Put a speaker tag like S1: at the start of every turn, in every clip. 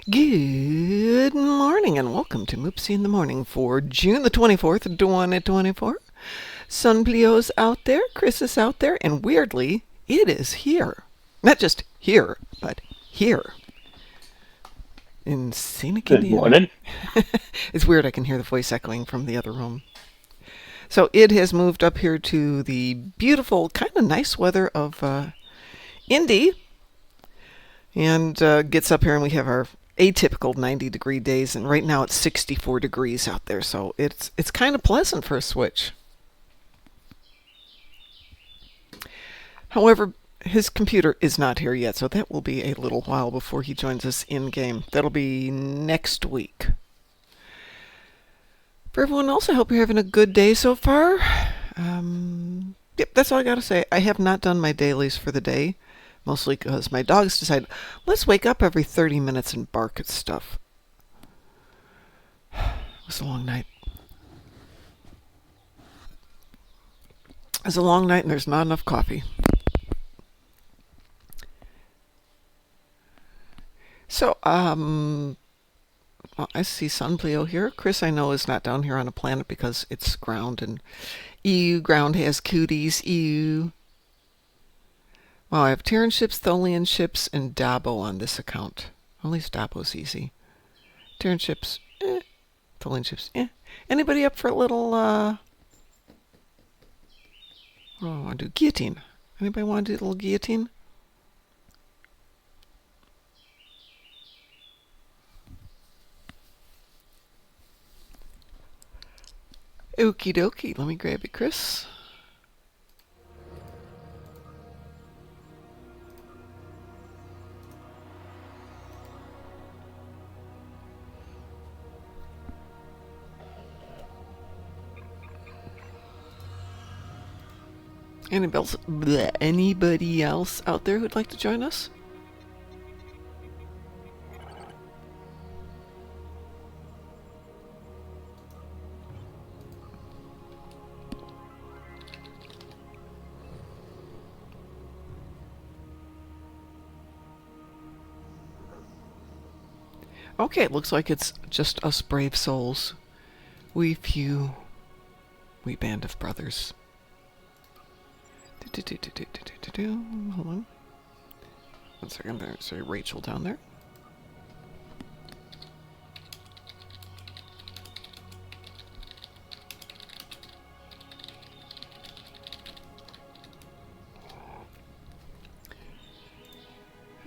S1: Good morning and welcome to Moopsy in the Morning for June the 24th, 2024. Sun Plio's out there, Chris is out there, and weirdly, it is here. Not just here, but here in scenic
S2: Good
S1: Indiana.
S2: morning.
S1: It's weird, I can hear the voice echoing from the other room. So it has moved up here to the beautiful, kind of nice weather of Indy, and gets up here and we have our atypical 90-degree days, and right now it's 64 degrees out there, so it's kind of pleasant for a switch. However, his computer is not here yet, so that will be a little while before he joins us in game. That'll be next week. For everyone else, I hope you're having a good day so far. Yep, that's all I gotta say. I have not done my dailies for the day, mostly because my dogs decide, let's wake up every 30 minutes and bark at stuff. It was a long night. It was a long night and there's not enough coffee. So, well, I see Sunpleo here. Chris, I know, is not down here on a planet because it's ground, and ew, ground has cooties, ew. Well, I have Terran ships, Tholian ships, and Dabo on this account. At least Dabo's easy. Terran ships, Tholian ships, Anybody up for a little, I want to do guillotine. Anybody want to do a little guillotine? Okie dokie, let me grab it, Chris. Anybody else out there who'd like to join us? Okay, it looks like it's just us brave souls. We few, we band of brothers. Hold on. 1 second, there's a Rachel down there.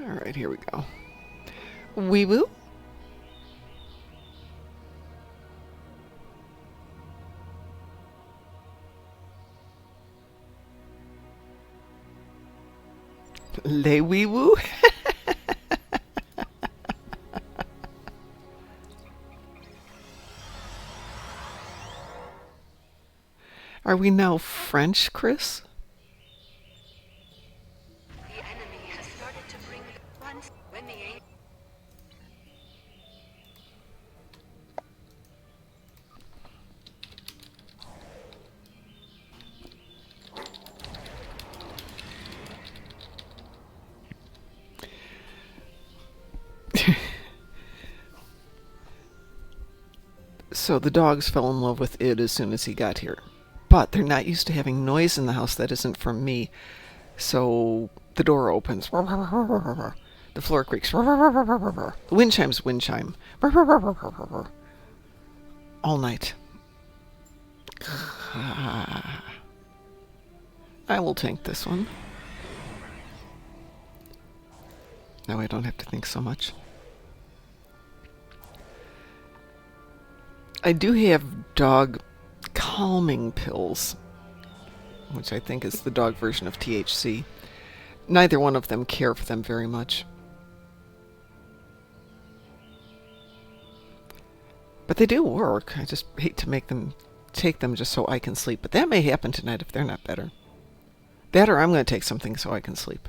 S1: Alright, here we go. Wee woo. Lay wee woo. Are we now French, Chris?
S3: The enemy has started to bring once when the
S1: So the dogs fell in love with it as soon as he got here. But they're not used to having noise in the house that isn't from me. So the door opens. The floor creaks. The wind chimes, wind chime. All night. I will tank this one. Now I don't have to think so much. I do have dog calming pills, which I think is the dog version of THC. Neither one of them care for them very much. But they do work. I just hate to make them take them just so I can sleep. But that may happen tonight if they're not better. That or I'm going to take something so I can sleep.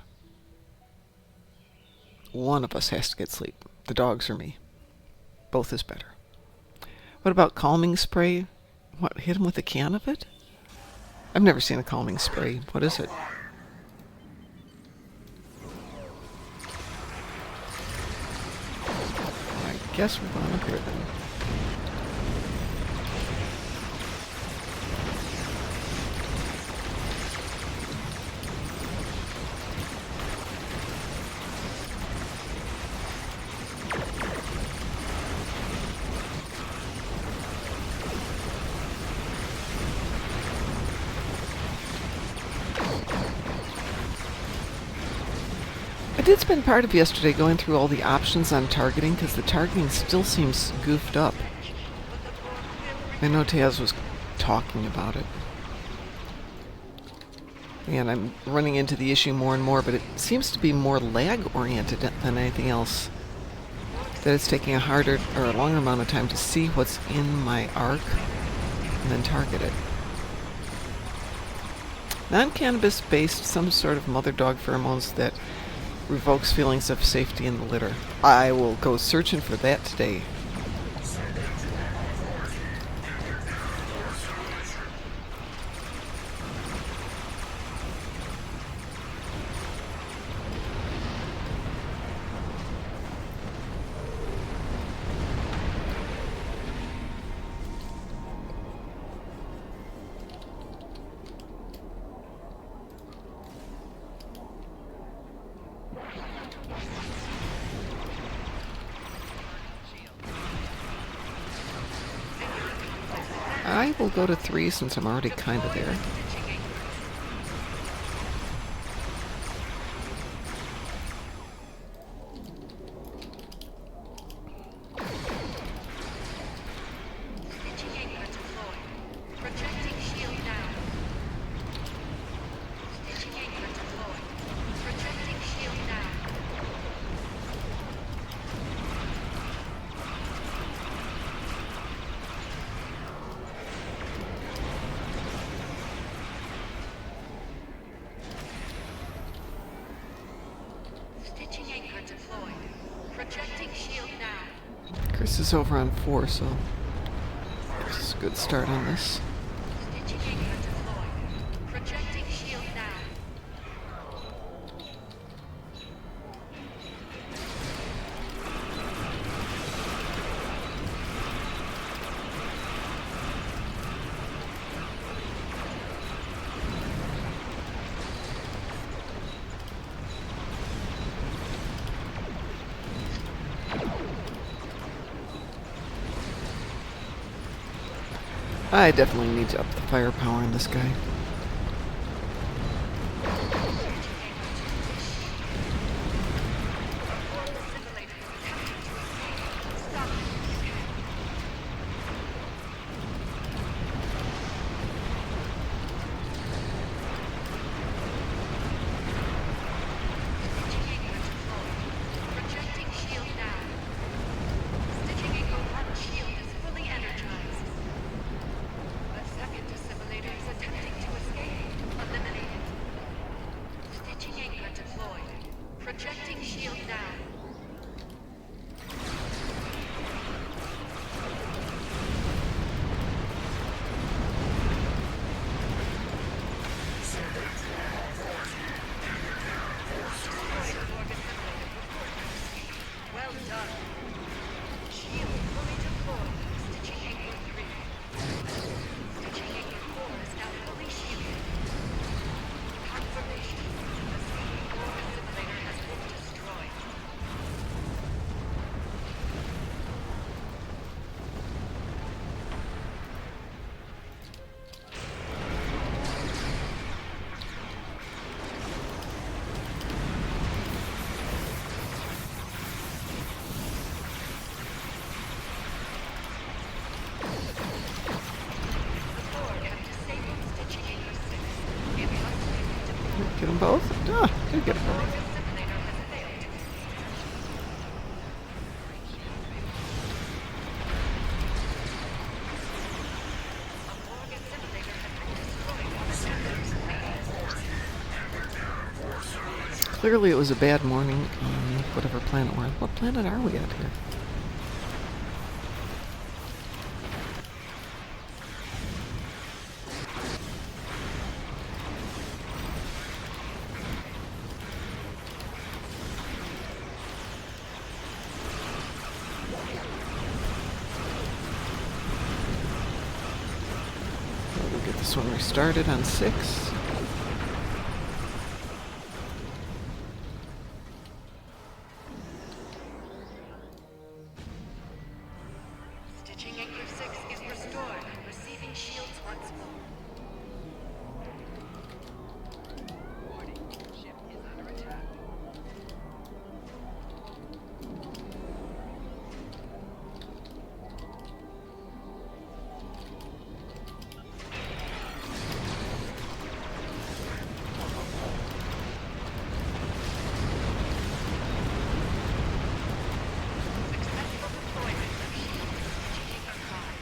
S1: One of us has to get sleep. The dogs or me. Both is better. What about calming spray? What, hit him with a can of it? I've never seen a calming spray. What is it? guess we're going up here then. I did spend part of yesterday going through all the options on targeting because the targeting still seems goofed up. I know Taz was talking about it. And I'm running into the issue more and more, but it seems to be more lag-oriented than anything else. That it's taking a harder or a longer amount of time to see what's in my arc and then target it. Non-cannabis based, some sort of mother dog pheromones that revokes feelings of safety in the litter. I will go searching for that today. I will go to 3 since I'm already kind of there. Chris is over on 4, so this is a good start on this. I definitely need to up the firepower on this guy. Get them both? Ah, did get them both. Clearly it was a bad morning on whatever planet we're on. What planet are we at here? Get this one restarted on 6.
S3: Stitching anchor 6 is restored. Receiving shields once more. Successful deployment of shields. Achieving a prime.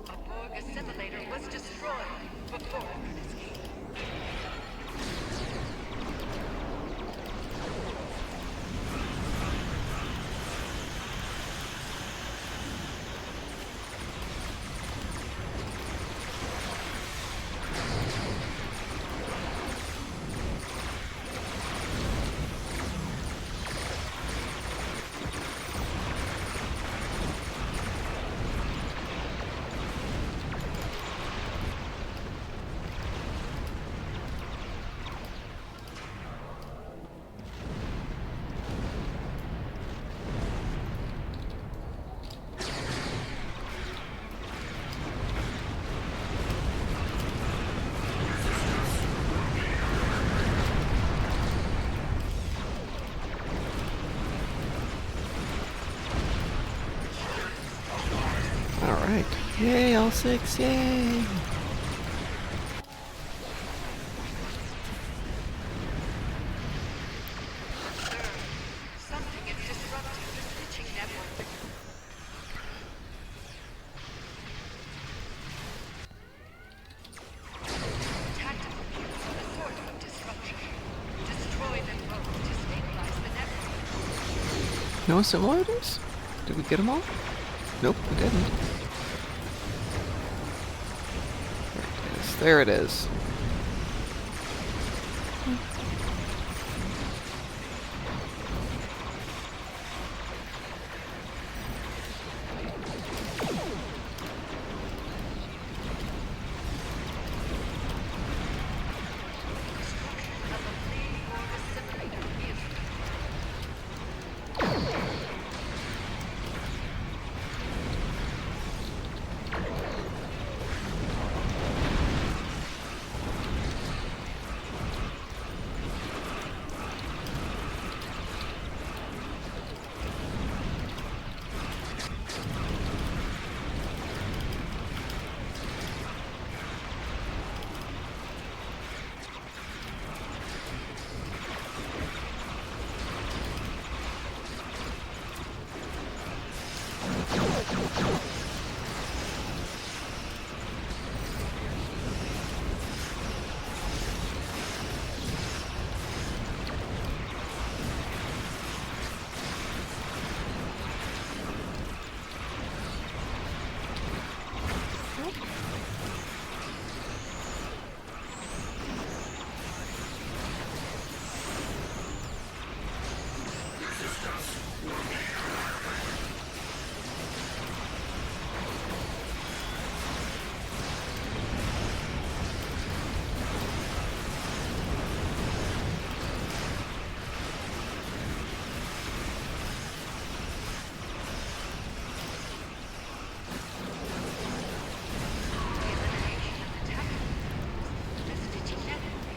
S3: A Borg assimilator was destroyed before it could escape.
S1: Alright. Yay, all 6. Yay!
S3: Sir, something is disrupting the stitching network. Tactical cubes are the source of disruption. Destroy them both to stabilize the network.
S1: No simulators? Did we get them all? Nope, we didn't. There it is.
S3: Destruction of a fleeing Borg assimilator is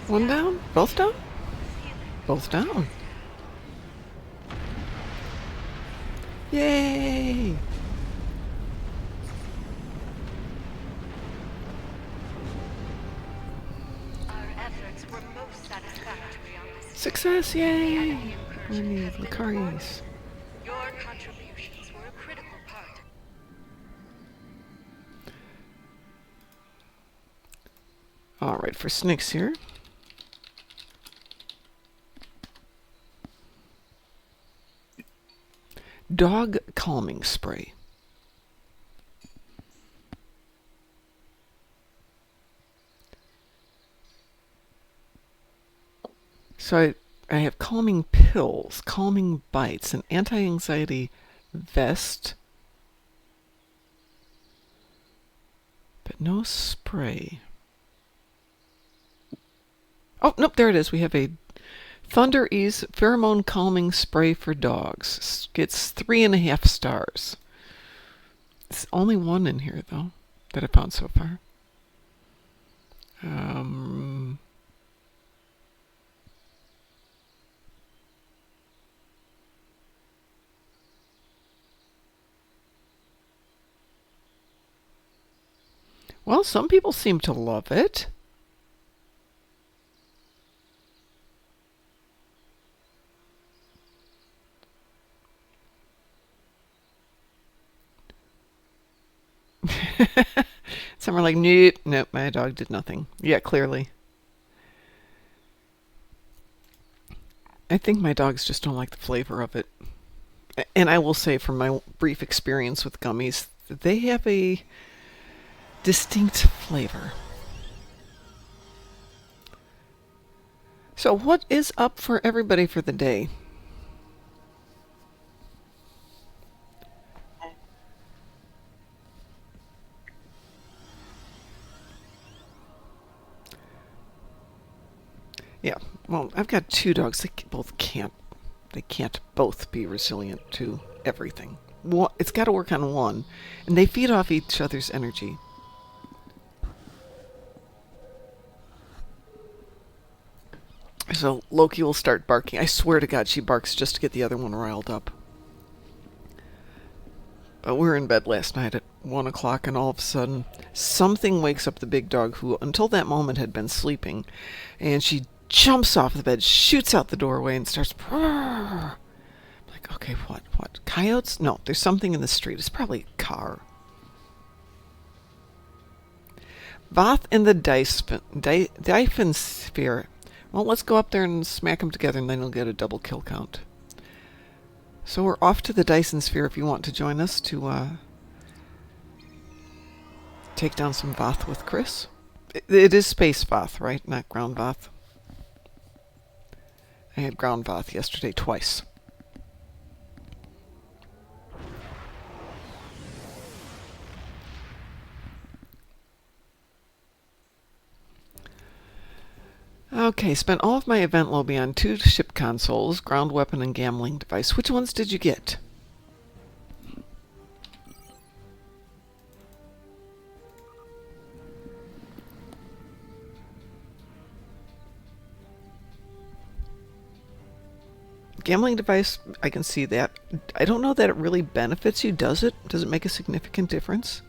S1: One down? Both down? Both down. Yay!
S3: Our efforts were most satisfactory on this.
S1: Success!
S3: The
S1: Yay!
S3: enemy
S1: We
S3: incursion
S1: need
S3: has been
S1: Lucaris.
S3: thwarted. Your contributions were a critical part.
S1: Alright, for Snix here. Dog calming spray. So I have calming pills, calming bites, an anti-anxiety vest, but no spray. Oh, nope, there it is. We have a Thunder Ease pheromone calming spray for dogs. Gets 3.5 stars. It's only one in here, though, that I found so far. Well, some people seem to love it. Some are like, nope, my dog did nothing. Yeah, clearly. I think my dogs just don't like the flavor of it. And I will say, from my brief experience with gummies, they have a distinct flavor. So, what is up for everybody for the day? Yeah, well, I've got two dogs. They can't both be resilient to everything. It's got to work on one, and they feed off each other's energy. So Loki will start barking. I swear to God, she barks just to get the other one riled up. We were in bed last night at 1 o'clock, and all of a sudden, something wakes up the big dog, who until that moment had been sleeping, and she jumps off the bed, shoots out the doorway, and starts. Like, okay, what? Coyotes? No, there's something in the street. It's probably a car. Voth and the Dyphon Sphere. Well, let's go up there and smack them together, and then you'll get a double kill count. So we're off to the Dyson Sphere if you want to join us to take down some Voth with Chris. It is Space Voth, right? Not Ground Voth. I had Ground Voth yesterday twice. Okay, spent all of my event lobby on 2 ship consoles, ground weapon and gambling device. Which ones did you get? Gambling device, I can see that. I don't know that it really benefits you, does it? Does it make a significant difference?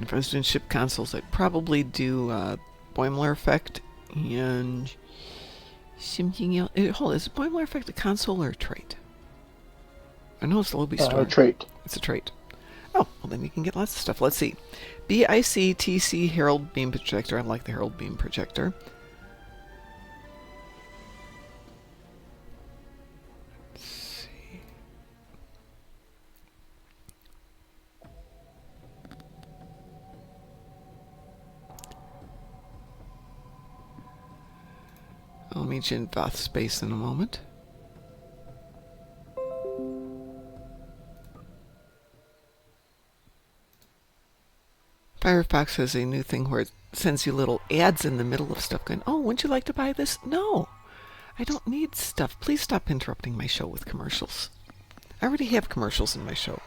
S1: If I was doing ship consoles, I'd probably do Boimler effect and something else. Hold on, is Boimler effect a console or a trait? I know it's the Lobby store.
S2: A trait.
S1: It's a trait. Oh, well then you can get lots of stuff. Let's see. BICTC Herald Beam Projector. I like the Herald Beam Projector. Let's see. I'll meet you in Voth space in a moment. Firefox has a new thing where it sends you little ads in the middle of stuff going, oh, wouldn't you like to buy this? No, I don't need stuff. Please stop interrupting my show with commercials. I already have commercials in my show.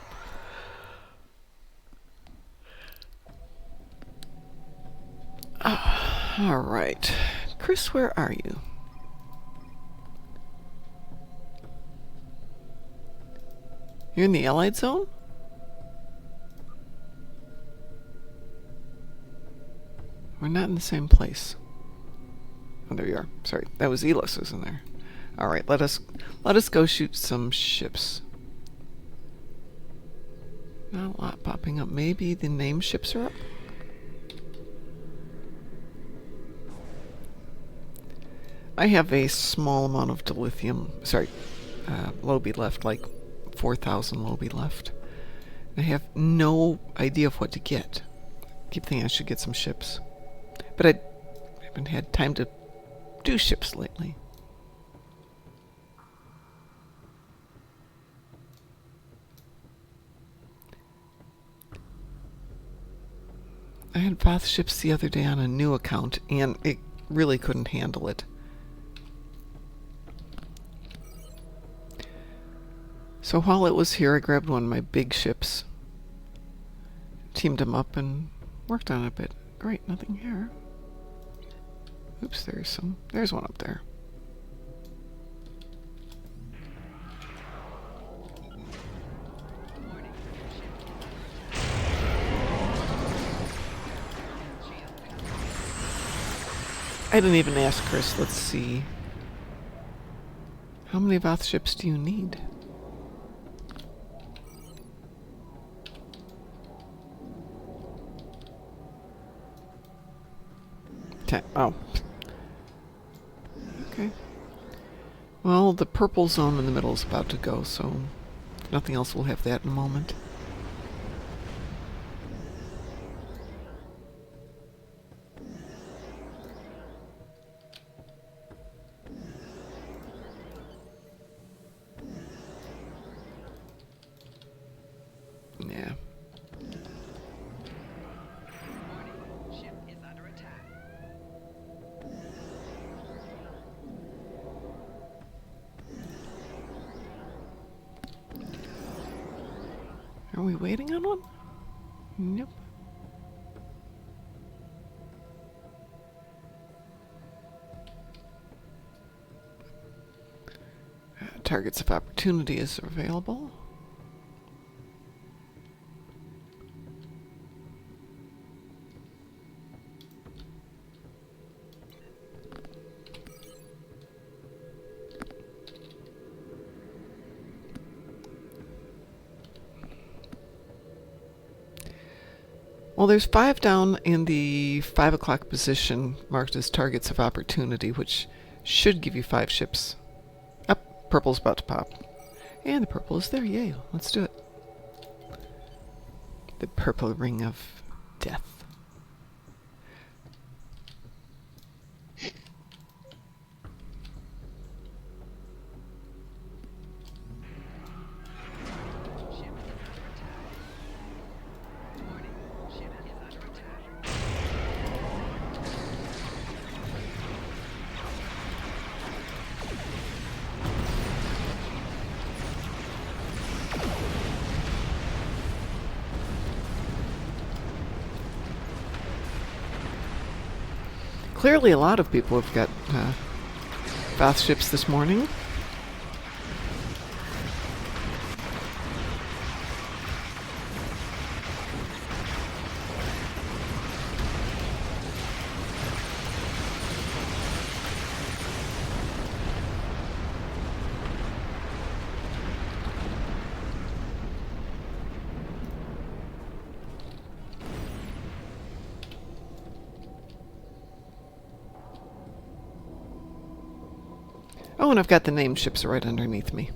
S1: All right. Chris, where are you? You're in the Allied Zone? We're not in the same place. Oh, there you are. Sorry, that was Elis, isn't there? All right, let us go shoot some ships. Not a lot popping up. Maybe the name ships are up? I have a small amount of dilithium, Lobi left, like 4,000 Lobi left. I have no idea of what to get. I keep thinking I should get some ships. But I haven't had time to do ships lately. I had Voth ships the other day on a new account, and it really couldn't handle it. So while it was here, I grabbed one of my big ships, teamed them up, and worked on it a bit. Great, nothing here. Oops, there's one up there. I didn't even ask Chris. Let's see. How many Voth ships do you need? 10. Oh. Okay. Well, the purple zone in the middle is about to go, so if nothing else, we'll have that in a moment. Yeah.
S3: Ship is under attack.
S1: Are we waiting on one? Nope. Targets of opportunity is available. Well, there's 5 down in the 5 o'clock position marked as targets of opportunity, which should give you 5 ships. Up, purple's about to pop. And the purple is there, yay, let's do it. The purple ring of death.
S3: Ship is under attack. Warning, ship is under attack.
S1: Clearly a lot of people have got Voth ships this morning. Oh, and I've got the named ships right underneath me.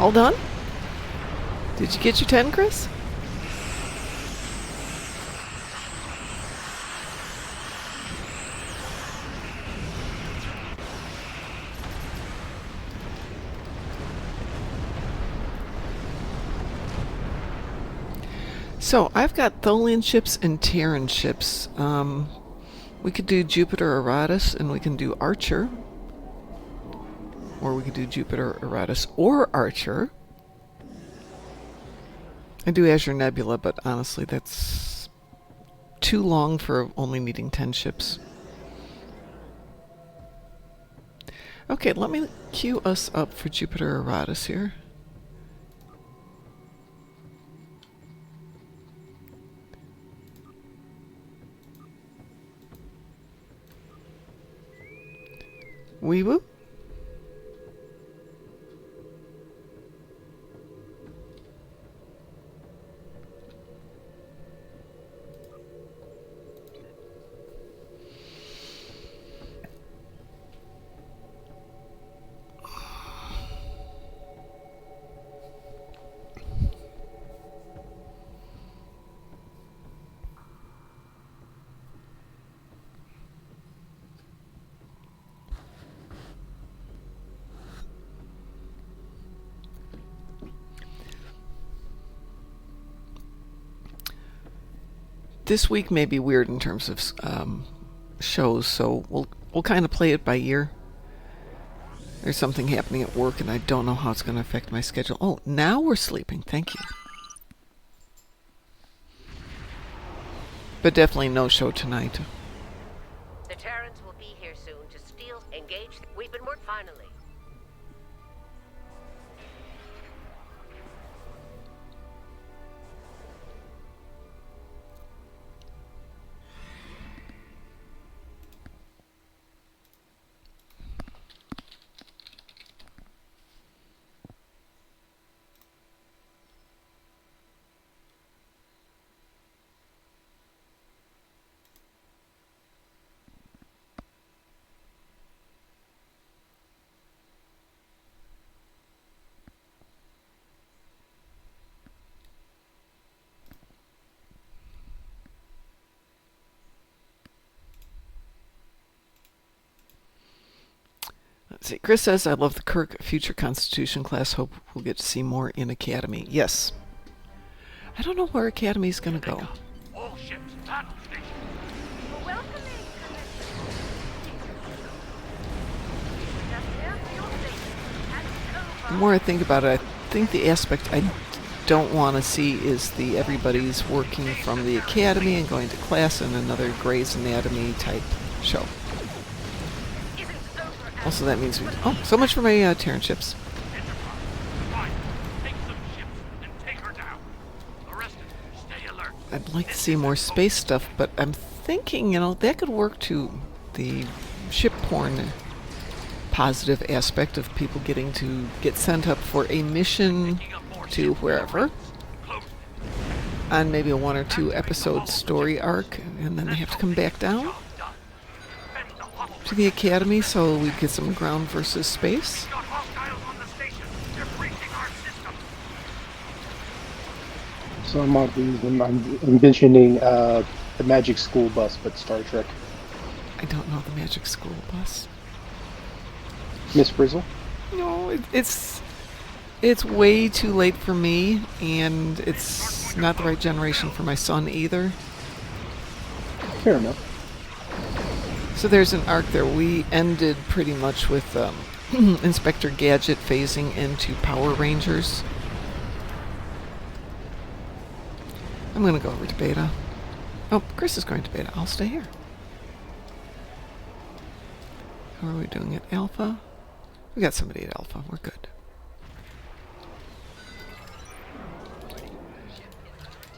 S1: All done? Did you get your 10, Chris? So I've got Tholian ships and Terran ships. We could do Jupiter Aratus, and we can do Archer. Or we could do Jupiter Aratus or Archer. I do Azure Nebula, but honestly, that's too long for only needing 10 ships. Okay, let me queue us up for Jupiter Aratus here. Wee woo. This week may be weird in terms of shows, so we'll kind of play it by ear. There's something happening at work, and I don't know how it's going to affect my schedule. Oh, now we're sleeping. Thank you. But definitely no show tonight.
S2: The Terrans will be here soon to steal, engage. We've been worked finally.
S1: Let's see. Chris says, I love the Kirk Future Constitution class. Hope we'll get to see more in Academy. Yes. I don't know where Academy's going to go.
S4: All ships, battle station.
S3: Welcoming, Commissioner. Just here for your safety. And
S1: The more I think about it, I think the aspect I don't want to see is the everybody's working from the Academy and going to class in another Grey's Anatomy type show. Also, that means we... Oh, so much for my Terran ships.
S4: Fine. Take some ships and take her down. The rest of you, stay alert.
S1: I'd like to see more space stuff, but I'm thinking, that could work to the ship porn positive aspect of people getting to get sent up for a mission to wherever on maybe a 1 or 2 episode story arc, and then they have to come back down to the Academy, so we get some ground versus space.
S4: Got hostiles on the station. They're breaching our system.
S5: So I'm envisioning the Magic School Bus, but Star Trek.
S1: I don't know the Magic School Bus.
S5: Miss Frizzle?
S1: No, it's way too late for me, and it's not the right generation for my son either.
S5: Fair enough.
S1: So there's an arc there. We ended pretty much with Inspector Gadget phasing into Power Rangers. I'm going to go over to Beta. Oh, Chris is going to Beta. I'll stay here. How are we doing at Alpha? We got somebody at Alpha. We're good.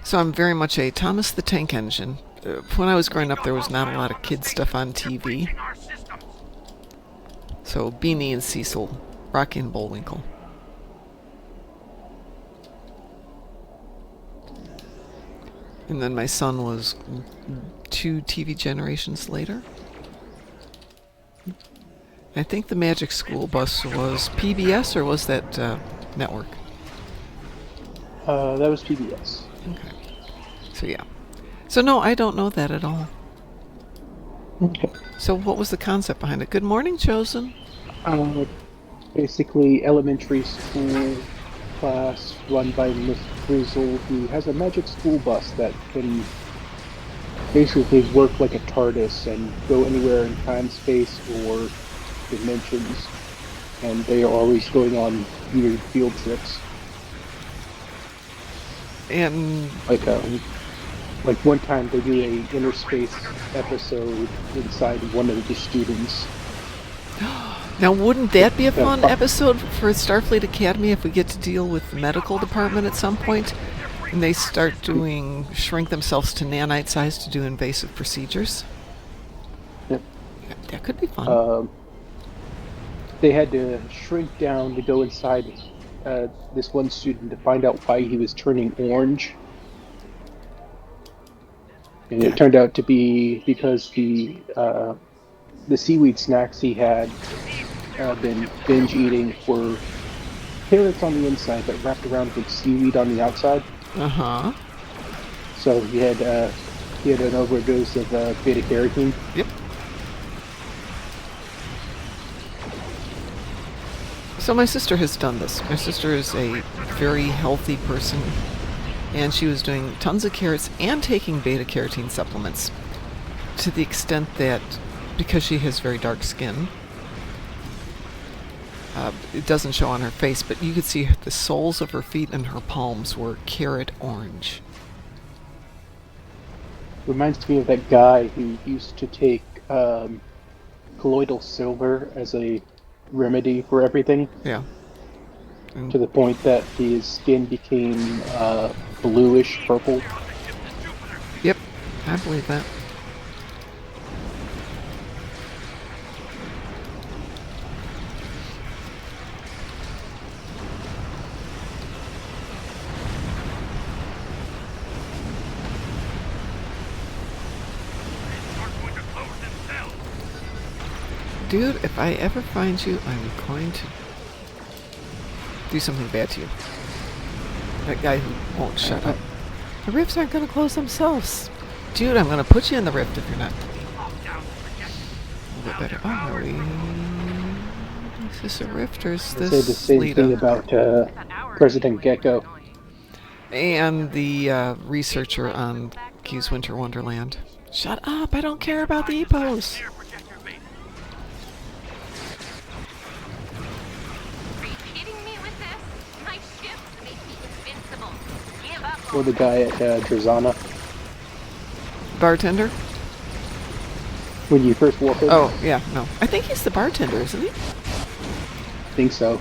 S1: So I'm very much a Thomas the Tank Engine. When I was growing up, there was not a lot of kid stuff on TV. So Beanie and Cecil, Rocky and Bullwinkle. And then my son was 2 TV generations later. I think the Magic School Bus was PBS, or was that network?
S5: That was PBS.
S1: Okay. So yeah. So no, I don't know that at all.
S5: Okay.
S1: So what was the concept behind it? Good morning, Chosen.
S5: Uh, Basically, elementary school class run by Miss Frizzle, who has a magic school bus that can basically work like a TARDIS and go anywhere in time, space, or dimensions. And they are always going on weird field trips.
S1: And
S5: Like one time they do a inner space episode inside one of the students.
S1: now, wouldn't that be a
S5: Yeah,
S1: fun episode for Starfleet Academy if we get to deal with the medical department at some point, and they start doing shrink themselves to nanite size to do invasive procedures?
S5: yeah.
S1: Yeah, that could be fun.
S5: They had to shrink down to go inside this one student to find out why he was turning orange. And it
S1: Yeah.
S5: turned out to be because the seaweed snacks he had been binge eating were carrots on the inside but wrapped around with seaweed on the outside.
S1: Uh-huh.
S5: So he had an overdose of beta carotene.
S1: Yep. So my sister has done this. My sister is a very healthy person, and she was doing tons of carrots and taking beta carotene supplements to the extent that, because she has very dark skin, it doesn't show on her face, but you could see the soles of her feet and her palms were carrot orange.
S5: Reminds me of that guy who used to take colloidal silver as a remedy for everything,
S1: Yeah.
S5: to the point that his skin became bluish purple.
S1: Yep. I believe that.
S4: Are going to close themselves.
S1: Dude, if I ever find you, I'm going to do something bad to you. That guy who won't shut up. The rifts aren't going to close themselves. Dude, I'm going to put you in the rift if you're not.
S4: Lock down the projector.
S1: A little bit better. Oh, are we... Is this a rift or is
S5: They say the
S1: this
S5: same thing
S1: Lita?
S5: about President Gecko.
S1: And the researcher on Q's Winter Wonderland. Shut up, I don't care about the EPOs.
S4: Air projector base.
S2: Are you kidding me with this? My ships make me invincible. Give up
S5: Or the guy at Drazana.
S1: Bartender?
S5: When you first walk in.
S1: Oh, yeah, no. I think he's the bartender, isn't he?
S5: I think so.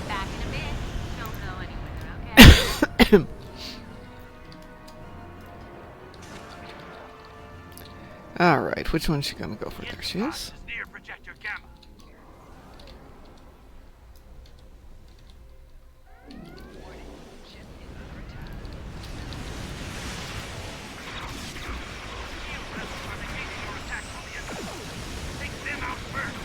S2: back in a bit. Don't go anywhere, okay?
S1: Alright, which one's she gonna go for? There she is.
S4: Near projector gamma. Take them out first.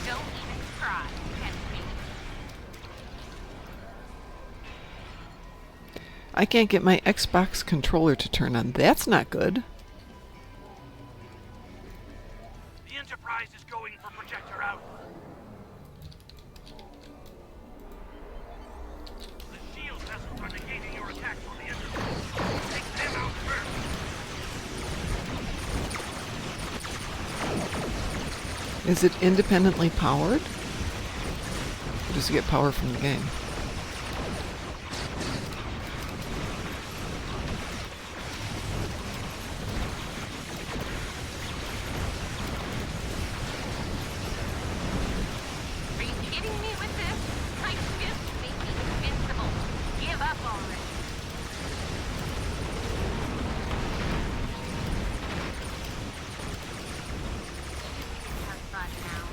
S2: Don't even try, Henry.
S1: I can't get my Xbox controller to turn on. That's not good.
S4: The Enterprise is going for projector out. The shield vessels are negating your attacks on the Enterprise. Take them out first.
S1: Is it independently powered? Or does it get power from the game?
S2: Are you kidding me with this? My ships make me invincible. Give up already. Have fun now.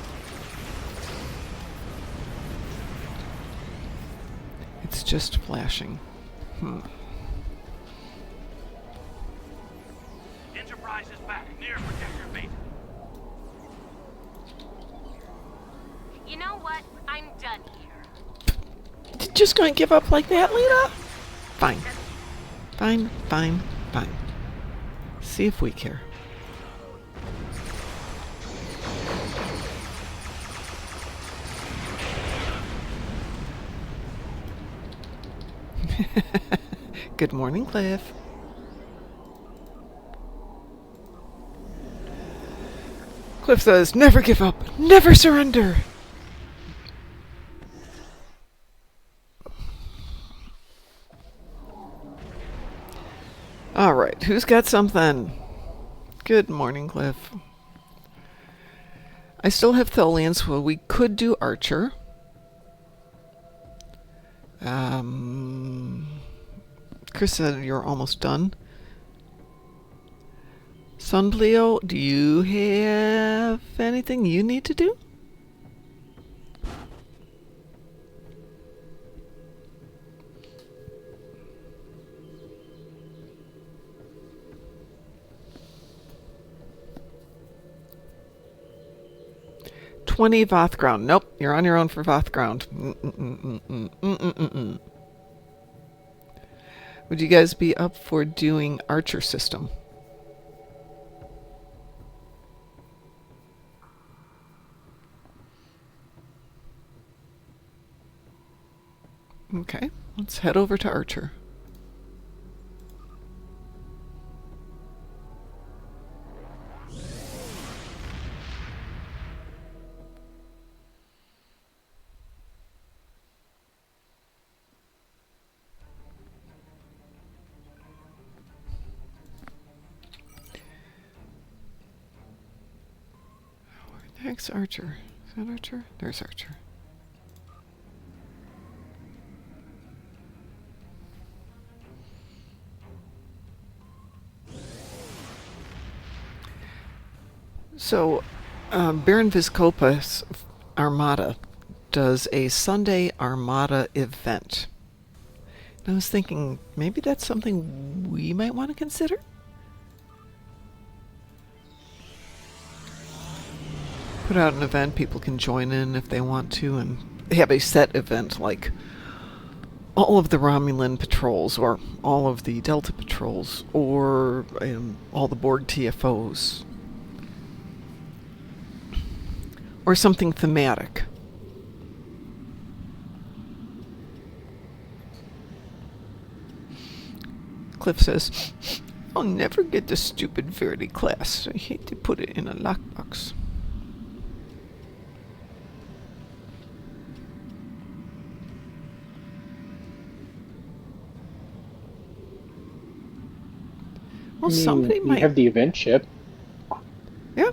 S1: It's just flashing.
S4: Enterprise is back near Protector Beta.
S2: You know what? I'm done here.
S1: Just going to give up like that, Lena? Fine. Fine, fine, fine. See if we care. Good morning, Cliff. Cliff says, never give up, never surrender. All right, who's got something? Good morning, Cliff. I still have Tholian, so we could do Archer. Chris said you're almost done. Sunpleo, do you have anything you need to do? $20 Voth ground. Nope, you're on your own for Voth ground. Would you guys be up for doing Archer system? Okay, let's head over to Archer. Next Archer. Is that Archer? There's Archer. So, Baron Vizcopa's Armada does a Sunday Armada event. And I was thinking maybe that's something we might want to consider. Put out an event, people can join in if they want to, and have a set event like all of the Romulan patrols, or all of the Delta patrols, or all the Borg TFOs, or something thematic. Cliff says, I'll never get the stupid Verity class. I hate to put it in a lockbox. Well, somebody
S5: you
S1: might
S5: have the event ship.
S1: Yeah.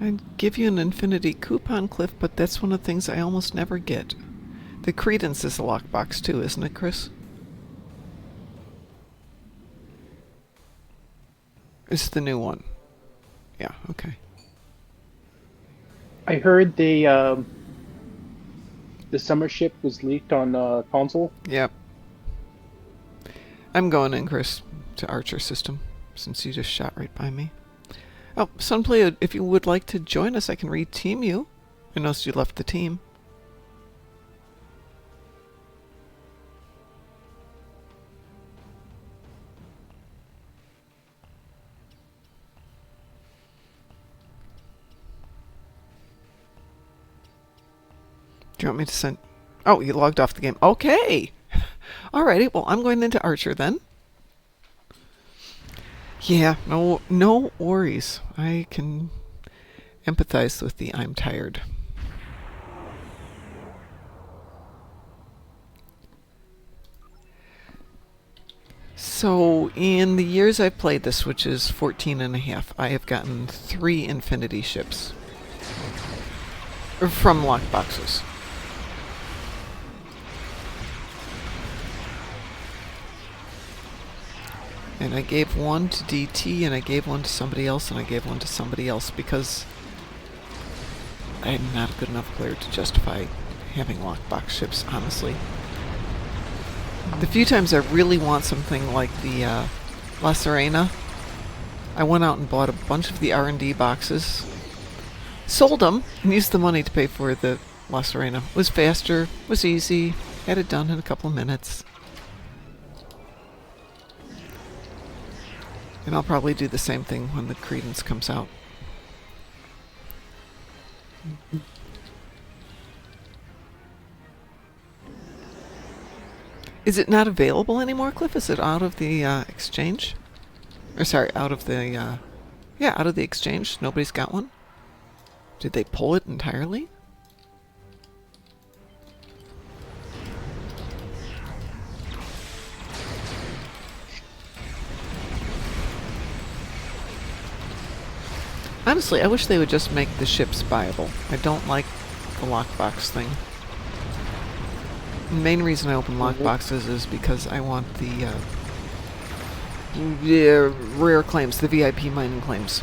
S1: I'd give you an infinity coupon, Cliff, but that's one of the things I almost never get. The Credence is a lockbox too, isn't it, Chris? It's the new one. Yeah, okay.
S5: I heard the summer ship was leaked on console.
S1: Yep. I'm going in, Chris, to Archer system, since you just shot right by me. Oh, Sunplay, if you would like to join us, I can re-team you. I noticed you left the team. Do you want me to send... Oh, you logged off the game. Okay! Alrighty, well, I'm going into Archer then. Yeah, no worries. I can empathize with the I'm tired. So, in the years I've played this, which is 14 and a half, I have gotten 3 Infinity ships. From lockboxes. And I gave one to DT, and I gave one to somebody else, and I gave one to somebody else because I'm not a good enough player to justify having lockbox ships, honestly. The few times I really want something like the La Serena, I went out and bought a bunch of the R&D boxes, sold them, and used the money to pay for the La Serena. It was faster, was easy, had it done in a couple of minutes. And I'll probably do the same thing when the Credence comes out. Is it not available anymore, Cliff? Is it out of the exchange? Or sorry, out of the yeah, out of the exchange. Nobody's got one. Did they pull it entirely? Honestly, I wish they would just make the ships buyable. I don't like the lockbox thing. The main reason I open lockboxes is because I want the rare claims, the VIP mining claims.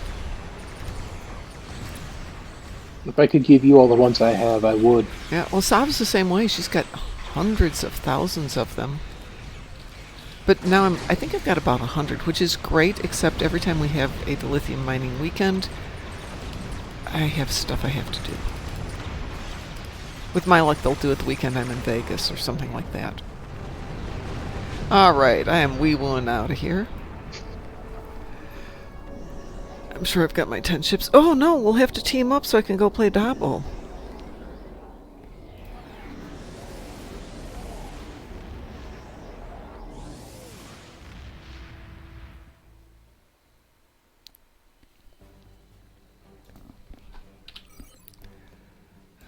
S5: If I could give you all the ones I have, I would.
S1: Yeah, well, Sav's the same way. She's got hundreds of thousands of them. But now I think I've got about 100, which is great, except every time we have a dilithium mining weekend, I have stuff I have to do. With my luck, they'll do it the weekend I'm in Vegas or something like that. Alright, I am wee-wooing out of here. I'm sure I've got my 10 ships. Oh no, we'll have to team up so I can go play Dabo.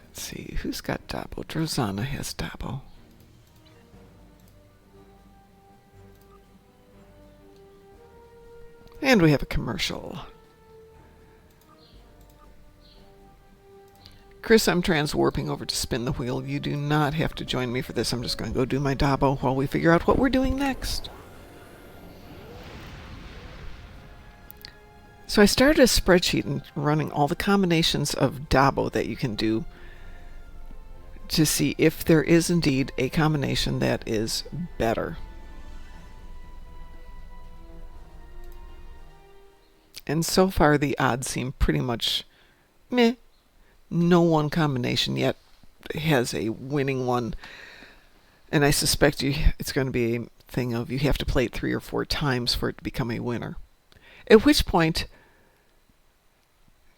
S1: Let's see, who's got Dabo? Drozana has Dabo. And we have a commercial. Chris, I'm transwarping over to spin the wheel. You do not have to join me for this. I'm just going to go do my Dabo while we figure out what we're doing next. So I started a spreadsheet and running all the combinations of Dabo that you can do to see if there is indeed a combination that is better. And so far the odds seem pretty much meh. No one combination yet has a winning one. And I suspect it's going to be a thing of you have to play it 3 or 4 times for it to become a winner. At which point,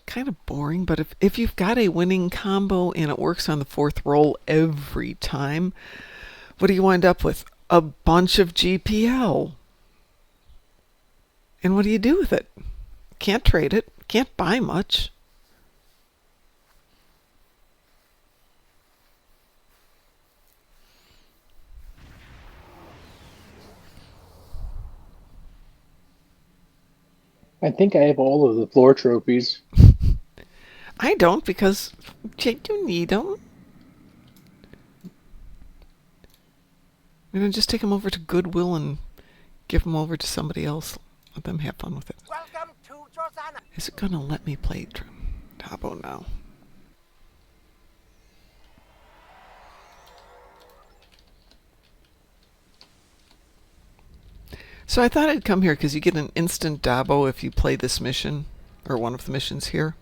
S1: kind of boring, but if you've got a winning combo and it works on the 4th roll every time, what do you wind up with? A bunch of GPL. And what do you do with it? Can't trade it. Can't buy much.
S5: I think I have all of the floor trophies.
S1: I don't because you need them. I'm going to just take them over to Goodwill and give them over to somebody else. Let them have fun with it.
S6: Welcome to Josana.
S1: Is it going to let me play Dabo now? So I thought I'd come here because you get an instant Dabo if you play this mission, or one of the missions here.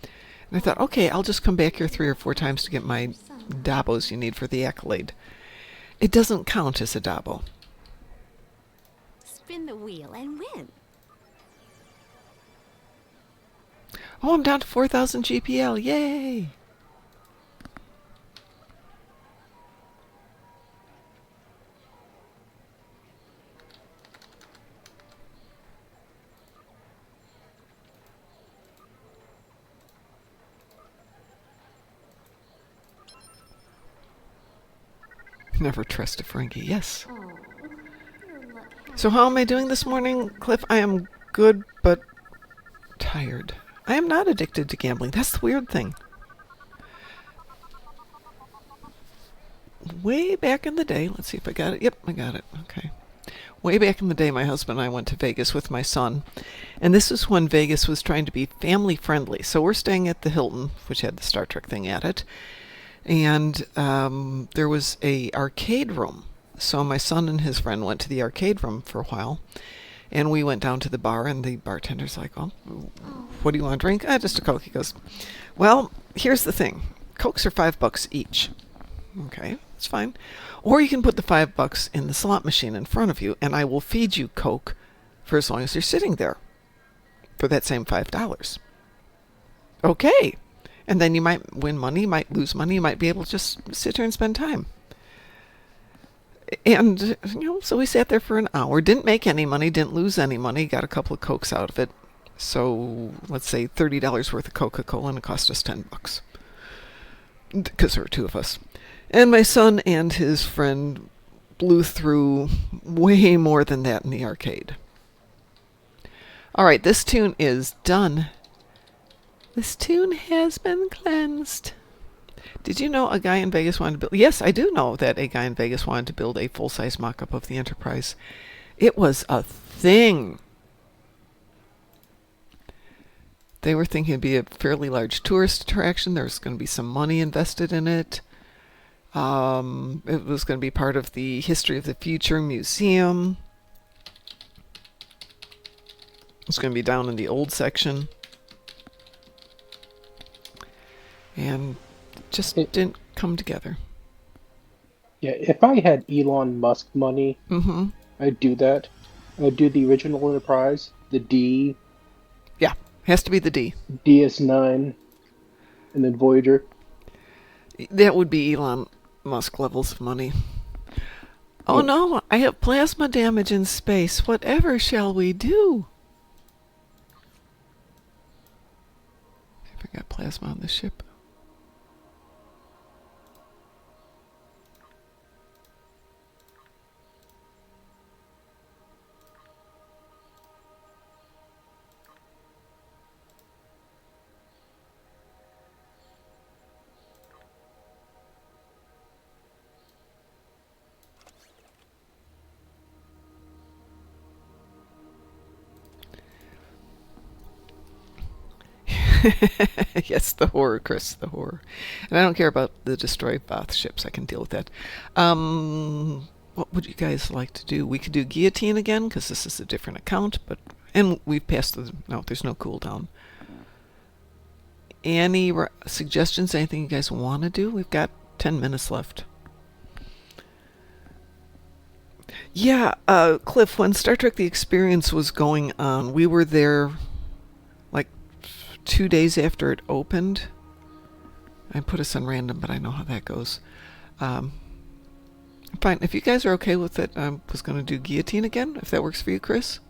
S1: And I thought, okay, I'll just come back here 3 or 4 times to get my Dabos you need for the accolade. It doesn't count as a Dabo.
S7: Spin the wheel and win.
S1: Oh, I'm down to 4,000 GPL. Yay! Never trust a Frankie. Yes. So how am I doing this morning, Cliff? I am good, but tired. I am not addicted to gambling. That's the weird thing. Way back in the day, let's see if I got it. Yep, I got it. Okay. Way back in the day, my husband and I went to Vegas with my son. And this is when Vegas was trying to be family friendly. So we're staying at the Hilton, which had the Star Trek thing at it. And there was a arcade room. So my son and his friend went to the arcade room for a while. And we went down to the bar, and the bartender's like, "Well, what do you want to drink?" Just a Coke." He goes, "Well, here's the thing. Cokes are $5 each." Okay, that's fine. "Or you can put the $5 in the slot machine in front of you, and I will feed you Coke for as long as you're sitting there for that same $5. Okay. And then you might win money, you might lose money, you might be able to just sit here and spend time. And, so we sat there for an hour, didn't make any money, didn't lose any money, got a couple of Cokes out of it. So let's say $30 worth of Coca-Cola, and it cost us $10. Because there were two of us. And my son and his friend blew through way more than that in the arcade. All right, this tune is done. This tune has been cleansed. Did you know a guy in Vegas wanted to build... Yes, I do know that a guy in Vegas wanted to build a full-size mock-up of the Enterprise. It was a thing. They were thinking it'd be a fairly large tourist attraction. There was going to be some money invested in it. It was going to be part of the History of the Future Museum. It was going to be down in the old section. And just didn't come together.
S5: Yeah, if I had Elon Musk money, I'd do that. I'd do the original Enterprise, the D.
S1: Yeah, has to be the D.
S5: DS9, and then Voyager.
S1: That would be Elon Musk levels of money. Oh no, I have plasma damage in space. Whatever shall we do? See if I got plasma on the ship. Yes, the horror, Chris, the horror. And I don't care about the destroy Voth ships. I can deal with that. What would you guys like to do? We could do guillotine again, because this is a different account, and we've passed the... No, there's no cooldown. Any suggestions? Anything you guys want to do? We've got 10 minutes left. Yeah, Cliff, when Star Trek The Experience was going on, we were there 2 days after it opened. I put us on random, but I know how that goes. Fine. If you guys are okay with it, I was going to do guillotine again, if that works for you, Chris.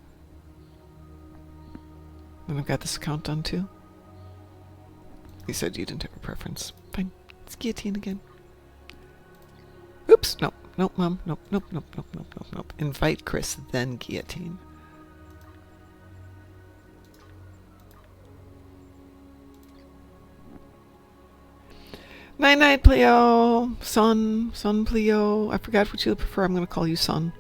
S1: And I've got this account done too. You said you didn't have a preference. Fine. It's guillotine again. Oops. Nope. Nope, Mom. Nope. Nope. Nope. Nope. Nope. Nope. Nope. Invite Chris, then guillotine. Night-night, Pleo. Son, Pleo. I forgot what you prefer. I'm going to call you Son.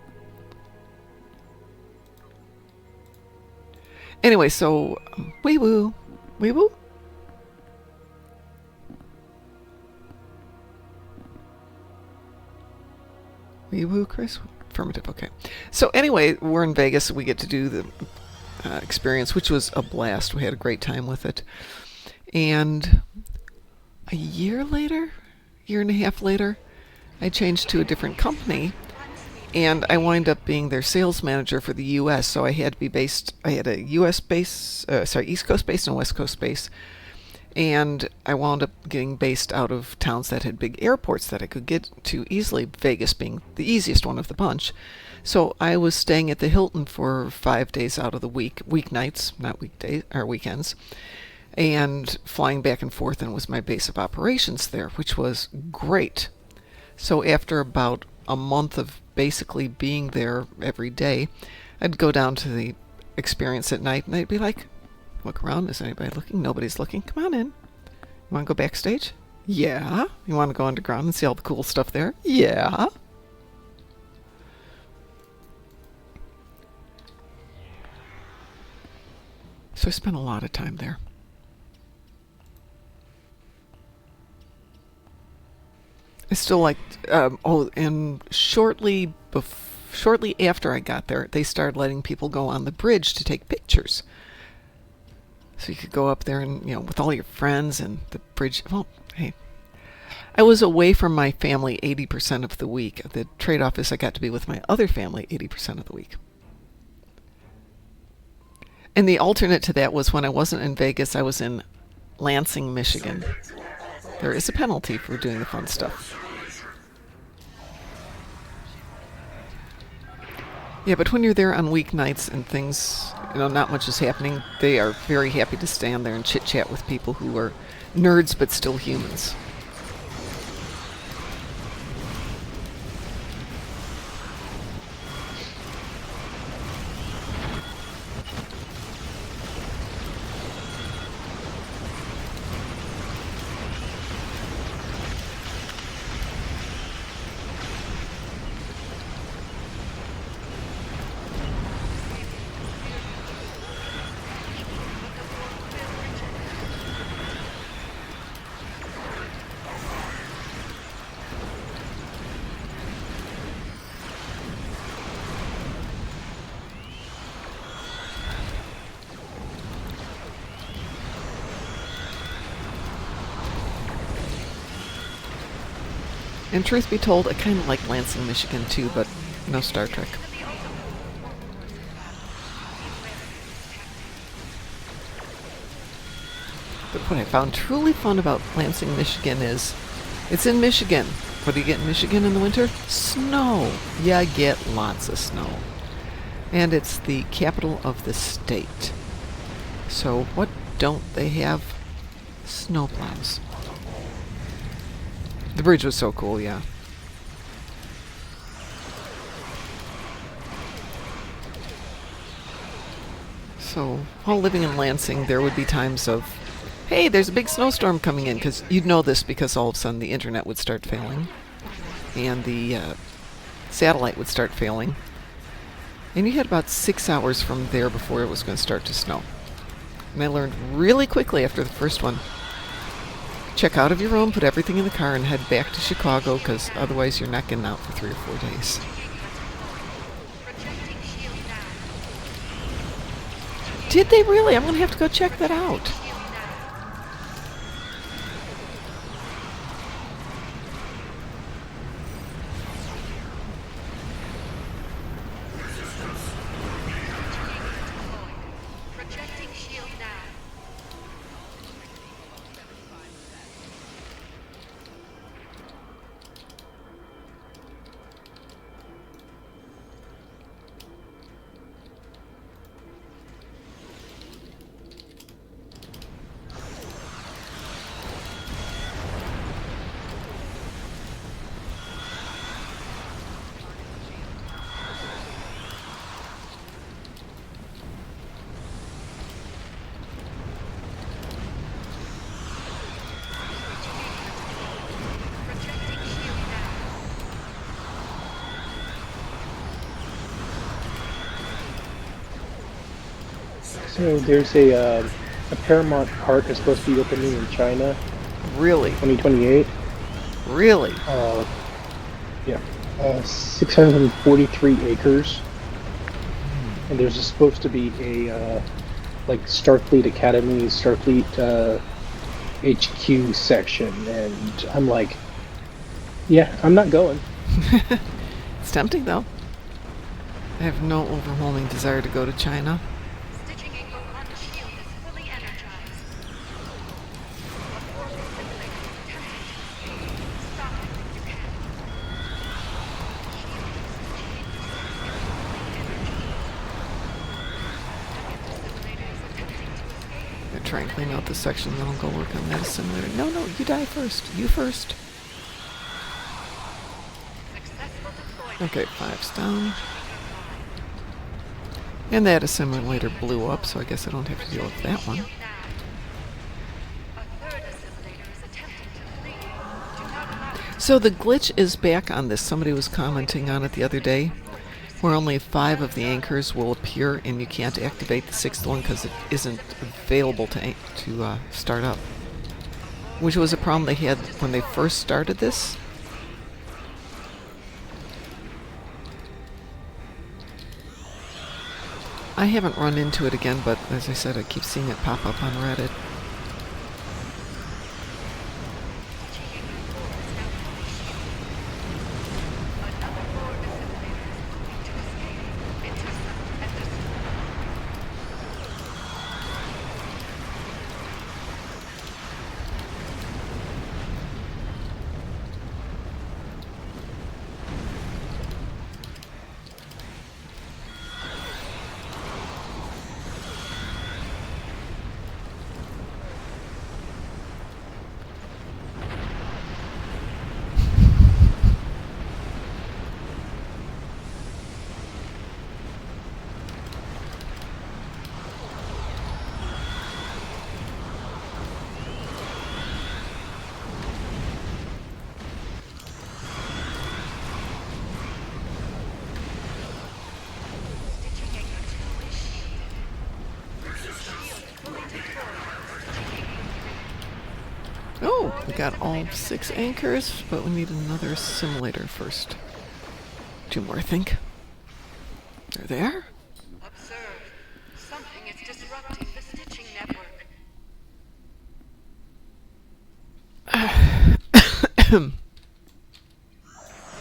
S1: Anyway, so... wee-woo. Wee-woo? Wee-woo, Chris? Affirmative, okay. So anyway, we're in Vegas. We get to do the experience, which was a blast. We had a great time with it. And... a year and a half later, I changed to a different company, and I wind up being their sales manager for the U.S. So I had to be based. I had a U.S. base, East Coast base and West Coast base, and I wound up getting based out of towns that had big airports that I could get to easily. Vegas being the easiest one of the bunch. So I was staying at the Hilton for 5 days out of the week, weeknights, not weekdays or weekends. And flying back and forth, and was my base of operations there, which was great. So after about a month of basically being there every day, I'd go down to the experience at night and they'd be like, look around, is anybody looking? Nobody's looking. Come on in. You want to go backstage? Yeah. You want to go underground and see all the cool stuff there? Yeah. So I spent a lot of time there. I still liked, and shortly after I got there, they started letting people go on the bridge to take pictures. So you could go up there and, with all your friends and the bridge. Well, hey, I was away from my family 80% of the week. The trade-off is I got to be with my other family 80% of the week. And the alternate to that was when I wasn't in Vegas, I was in Lansing, Michigan. There is a penalty for doing the fun stuff. Yeah, but when you're there on weeknights and things, not much is happening, they are very happy to stand there and chit-chat with people who are nerds but still humans. And truth be told, I kind of like Lansing, Michigan too, but no Star Trek. But what I found truly fun about Lansing, Michigan is it's in Michigan. What do you get in Michigan in the winter? Snow. Yeah, I get lots of snow. And it's the capital of the state. So what don't they have? Snowplows. The bridge was so cool, yeah. So, while living in Lansing, there would be times of, hey, there's a big snowstorm coming in, because you'd know this because all of a sudden the internet would start failing, and the satellite would start failing, and you had about 6 hours from there before it was going to start to snow. And I learned really quickly after the first one, check out of your room, put everything in the car, and head back to Chicago, because otherwise you're not getting out for 3 or 4 days. Did they really? I'm going to have to go check that out.
S3: Projecting shield now. Projecting shield now.
S5: So there's a Paramount Park is supposed to be opening in China,
S1: Really?
S5: 2028.
S1: Really?
S5: Yeah, 643 acres, and there's supposed to be a like Starfleet Academy, Starfleet HQ section, and I'm like, yeah, I'm not going.
S1: It's tempting, though. I have no overwhelming desire to go to China.
S3: Stitching Angle 1 shield is fully energized. A portal simulator detected. Stop it if you can. Simulator is attempting to escape.
S1: I'm try and clean out this section, then I'll go work on that simulator. No, you die first. You first.
S3: Successful
S1: Okay, 5's down. And that assimilator blew up, so I guess I don't have to deal with that one.
S3: Now. A third assimilator is attempting to flee. Do not allow it to
S1: So the glitch is back on this. Somebody was commenting on it the other day, where only 5 of the anchors will appear, and you can't activate the 6th one because it isn't available to start up. Which was a problem they had when they first started this. I haven't run into it again, but as I said, I keep seeing it pop up on Reddit.
S3: Another four assimilators looking to escape. Intercept and destroy. Stitching anchor 2 is shielded. Shield fully deployed. Stitching anchor 3.
S1: Oh, we got all 6 anchors, but we need another assimilator first. 2 more, I think. They're there.
S3: Observe. Something is disrupting the stitching network. The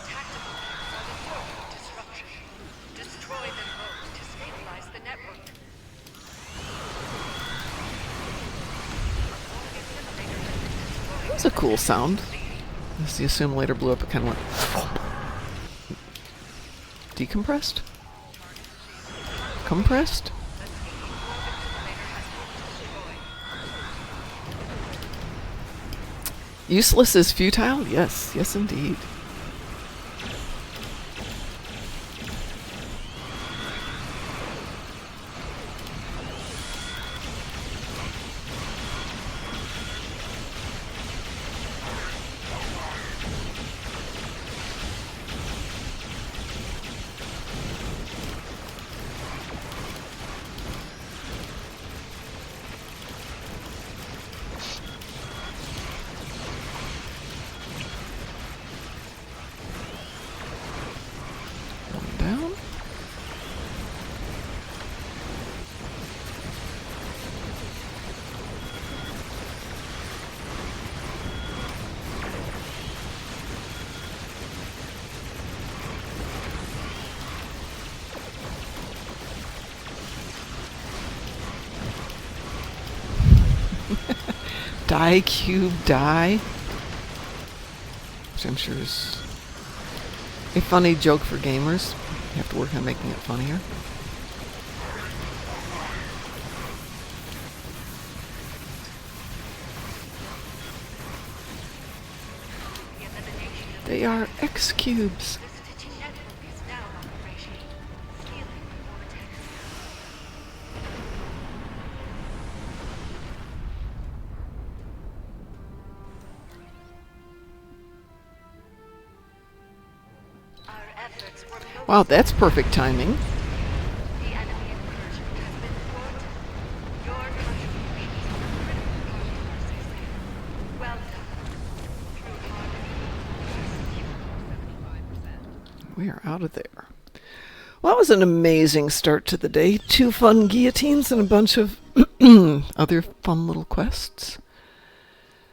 S3: tactical units are the source of disruption. Destroy them both to stabilize the network.
S1: That's a cool sound. As the assimilator blew up, it kind of went... Decompressed? Compressed? Useless is futile? Yes, yes indeed. One down. Die, cube, die. Which I'm sure is a funny joke for gamers. You have to work on making it funnier. They are X cubes.
S3: The stitching network is now operational. Scaling the vortex. Our efforts were
S1: Wow, that's perfect timing.
S3: The enemy incursion has been thwarted. Your contributions are a critical part of our success. Well done. True harmony.
S1: We are out of there. Well, that was an amazing start to the day. 2 fun guillotines and a bunch of other fun little quests.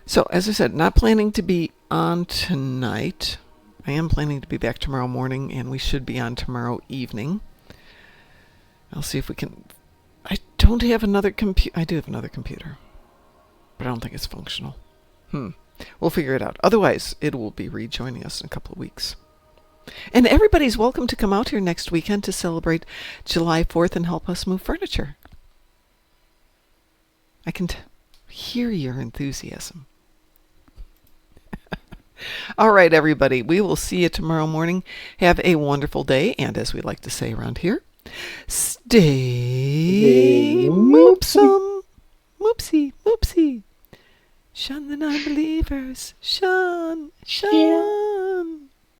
S1: So, as I said, not planning to be on tonight. I am planning to be back tomorrow morning, and we should be on tomorrow evening. I'll see if we can... I don't have another computer. I do have another computer, but I don't think it's functional. We'll figure it out. Otherwise, it will be rejoining us in a couple of weeks. And everybody's welcome to come out here next weekend to celebrate July 4th and help us move furniture. I can hear your enthusiasm. All right, everybody. We will see you tomorrow morning. Have a wonderful day. And as we like to say around here, stay
S5: Moopsy.
S1: moopsome. Moopsy, moopsy. Shun the non-believers. Shun, shun.